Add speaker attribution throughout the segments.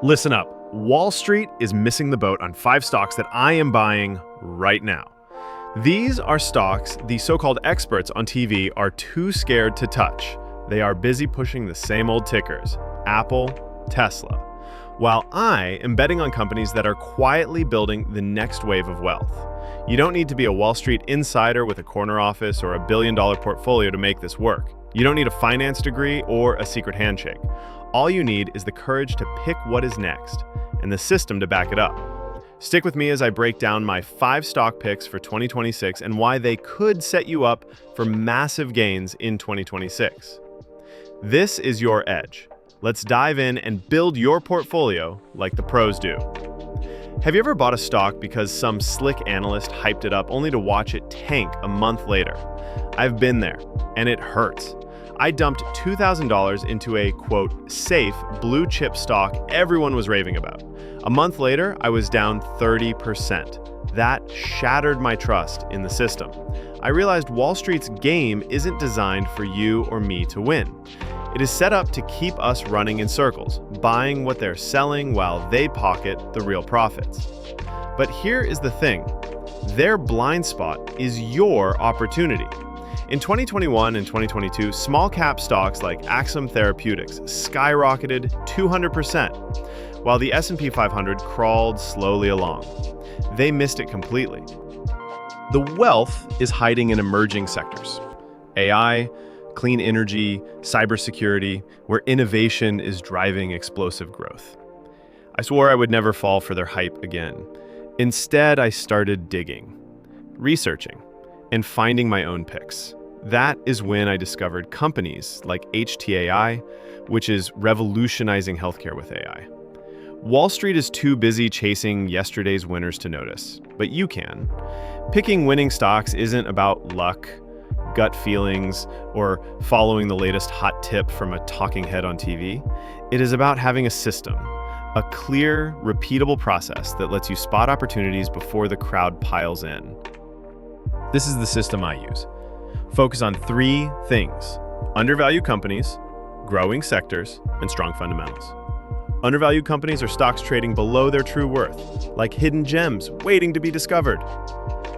Speaker 1: Listen up. Wall Street is missing the boat on 5 stocks that I am buying right now. These are stocks the so-called experts on TV are too scared to touch. They are busy pushing the same old tickers, Apple, Tesla, while I am betting on companies that are quietly building the next wave of wealth. You don't need to be a Wall Street insider with a corner office or a billion-dollar portfolio to make this work. You don't need a finance degree or a secret handshake. All you need is the courage to pick what is next and the system to back it up. Stick with me as I break down my 5 stock picks for 2026 and why they could set you up for massive gains in 2026. This is your edge. Let's dive in and build your portfolio like the pros do. Have you ever bought a stock because some slick analyst hyped it up only to watch it tank a month later? I've been there, and it hurts. I dumped $2,000 into a, quote, safe blue chip stock everyone was raving about. A month later, I was down 30%. That shattered my trust in the system. I realized Wall Street's game isn't designed for you or me to win. It is set up to keep us running in circles, buying what they're selling while they pocket the real profits. But here is the thing. Their blind spot is your opportunity. In 2021 and 2022, small cap stocks like Axsome Therapeutics skyrocketed 200%, while the S&P 500 crawled slowly along. They missed it completely. The wealth is hiding in emerging sectors. AI, clean energy, cybersecurity, where innovation is driving explosive growth. I swore I would never fall for their hype again. Instead, I started digging, researching, and finding my own picks. That is when I discovered companies like HTAI, which is revolutionizing healthcare with AI. Wall Street is too busy chasing yesterday's winners to notice, but you can. Picking winning stocks isn't about luck, gut feelings, or following the latest hot tip from a talking head on TV. It is about having a system, a clear, repeatable process that lets you spot opportunities before the crowd piles in. This is the system I use. Focus on 3 things: undervalued companies, growing sectors, and strong fundamentals. Undervalued companies are stocks trading below their true worth, like hidden gems waiting to be discovered.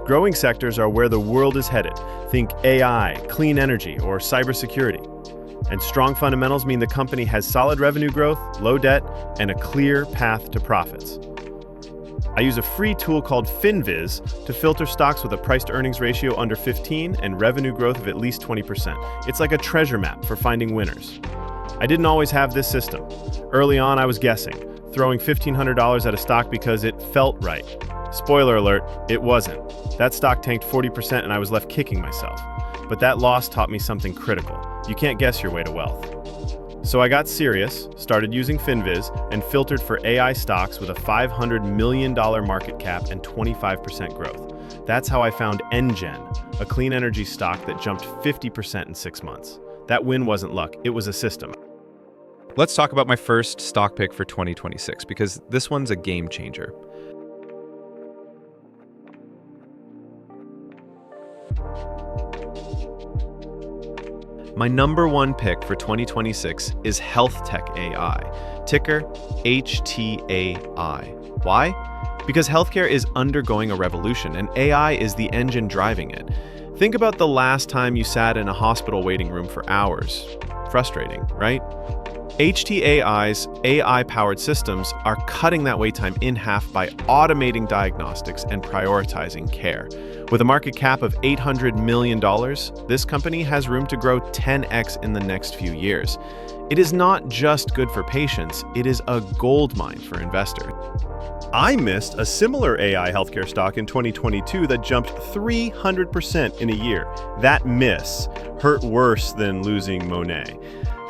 Speaker 1: Growing sectors are where the world is headed. Think AI, clean energy, or cybersecurity. And strong fundamentals mean the company has solid revenue growth, low debt, and a clear path to profits. I use a free tool called Finviz to filter stocks with a price-to-earnings ratio under 15 and revenue growth of at least 20%. It's like a treasure map for finding winners. I didn't always have this system. Early on, I was guessing, throwing $1,500 at a stock because it felt right. Spoiler alert, it wasn't. That stock tanked 40% and I was left kicking myself. But that loss taught me something critical. You can't guess your way to wealth. So I got serious, started using Finviz, and filtered for AI stocks with a $500 million market cap and 25% growth. That's how I found NGEN, a clean energy stock that jumped 50% in 6 months. That win wasn't luck, it was a system.
Speaker 2: Let's talk about my first stock pick for 2026, because this one's a game changer. My number 1 pick for 2026 is HealthTech AI, ticker HTAI. Why? Because healthcare is undergoing a revolution, and AI is the engine driving it. Think about the last time you sat in a hospital waiting room for hours. Frustrating, right? HTAI's AI-powered systems are cutting that wait time in half by automating diagnostics and prioritizing care. With a market cap of $800 million, this company has room to grow 10x in the next few years. It is not just good for patients, it is a goldmine for investors. I missed a similar AI healthcare stock in 2022 that jumped 300% in a year. That miss hurt worse than losing Monet.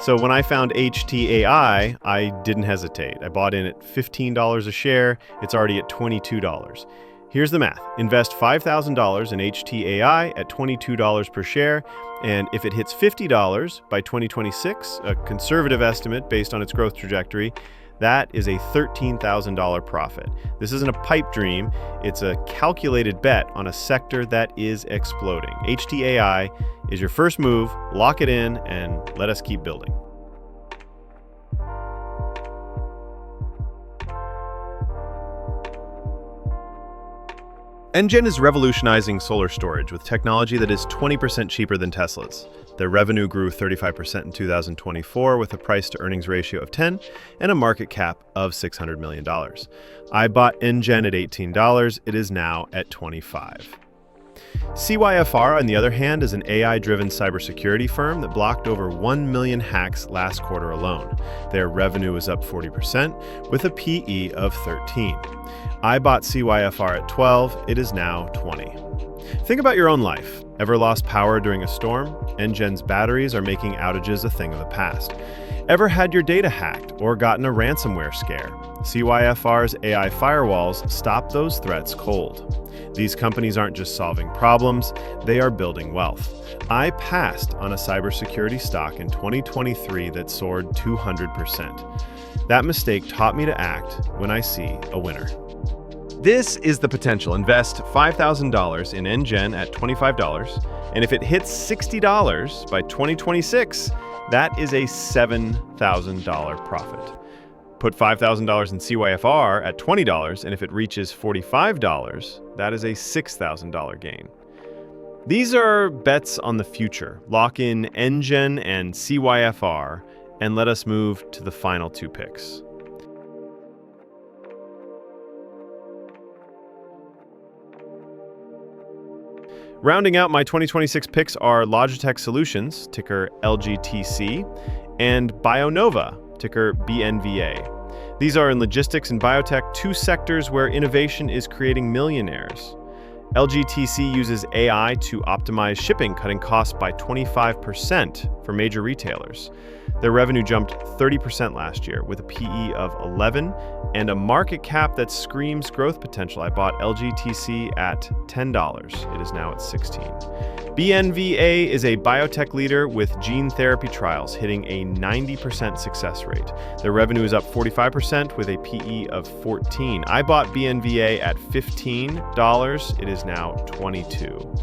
Speaker 2: So when I found HTAI, I didn't hesitate. I bought in at $15 a share. It's already at $22. Here's the math. Invest $5,000 in HTAI at $22 per share, and if it hits $50 by 2026, a conservative estimate based on its growth trajectory, that is a $13,000 profit. This isn't a pipe dream, it's a calculated bet on a sector that is exploding. HTAI is your first move, lock it in, and let us keep building.
Speaker 1: NGEN is revolutionizing solar storage with technology that is 20% cheaper than Tesla's. Their revenue grew 35% in 2024 with a price-to-earnings ratio of 10 and a market cap of $600 million. I bought NGEN at $18. It is now at $25. CYFR, on the other hand, is an AI-driven cybersecurity firm that blocked over 1 million hacks last quarter alone. Their revenue is up 40% with a PE of 13. I bought CYFR at 12. It is now 20. Think about your own life. Ever lost power during a storm? NGEN's batteries are making outages a thing of the past. Ever had your data hacked or gotten a ransomware scare? CYFR's AI firewalls stop those threats cold. These companies aren't just solving problems, they are building wealth. I passed on a cybersecurity stock in 2023 that soared 200%. That mistake taught me to act when I see a winner. This is the potential. Invest $5,000 in NGEN at $25, and if it hits $60 by 2026, that is a $7,000 profit. Put $5,000 in CYFR at $20, and if it reaches $45, that is a $6,000 gain. These are bets on the future. Lock in NGEN and CYFR, and let us move to the final two picks. Rounding out my 2026 picks are LogiTech Solutions, ticker LGTC, and BioNova, ticker BNVA. These are in logistics and biotech, two sectors where innovation is creating millionaires. LGTC uses AI to optimize shipping, cutting costs by 25% for major retailers. Their revenue jumped 30% last year with a PE of 11 and a market cap that screams growth potential. I bought LGTC at $10. It is now at 16. BNVA is a biotech leader with gene therapy trials hitting a 90% success rate. Their revenue is up 45% with a PE of 14. I bought BNVA at $15. It is now 22.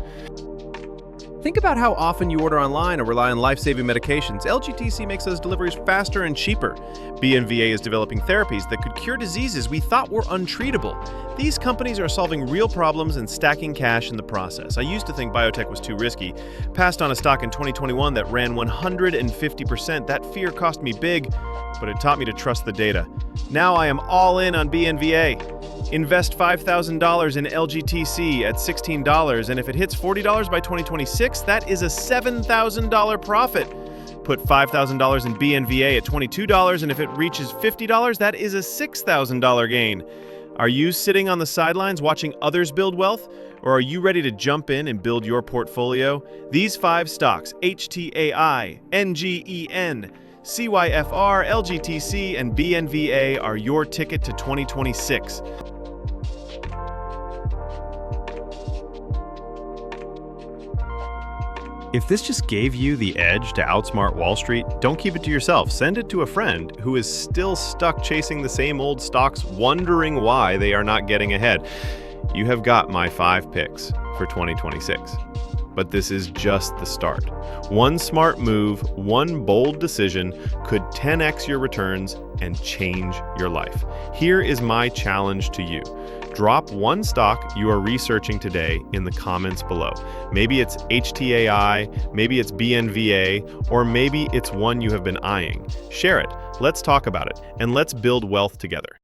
Speaker 3: Think about how often you order online or rely on life-saving medications. LGTC makes those deliveries faster and cheaper. BNVA is developing therapies that could cure diseases we thought were untreatable. These companies are solving real problems and stacking cash in the process. I used to think biotech was too risky. Passed on a stock in 2021 that ran 150%. That fear cost me big, but it taught me to trust the data. Now I am all in on BNVA. Invest $5,000 in LGTC at $16, and if it hits $40 by 2026, that is a $7,000 profit. Put $5,000 in BNVA at $22, and if it reaches $50, that is a $6,000 gain. Are you sitting on the sidelines watching others build wealth, or are you ready to jump in and build your portfolio? These 5 stocks, HTAI, NGEN, CYFR, LGTC, and BNVA are your ticket to 2026.
Speaker 1: If this just gave you the edge to outsmart Wall Street, don't keep it to yourself. Send it to a friend who is still stuck chasing the same old stocks, wondering why they are not getting ahead. You have got my 5 picks for 2026. But this is just the start. One smart move, one bold decision could 10x your returns and change your life. Here is my challenge to you. Drop one stock you are researching today in the comments below. Maybe it's HTAI, maybe it's BNVA, or maybe it's one you have been eyeing. Share it, let's talk about it, and let's build wealth together.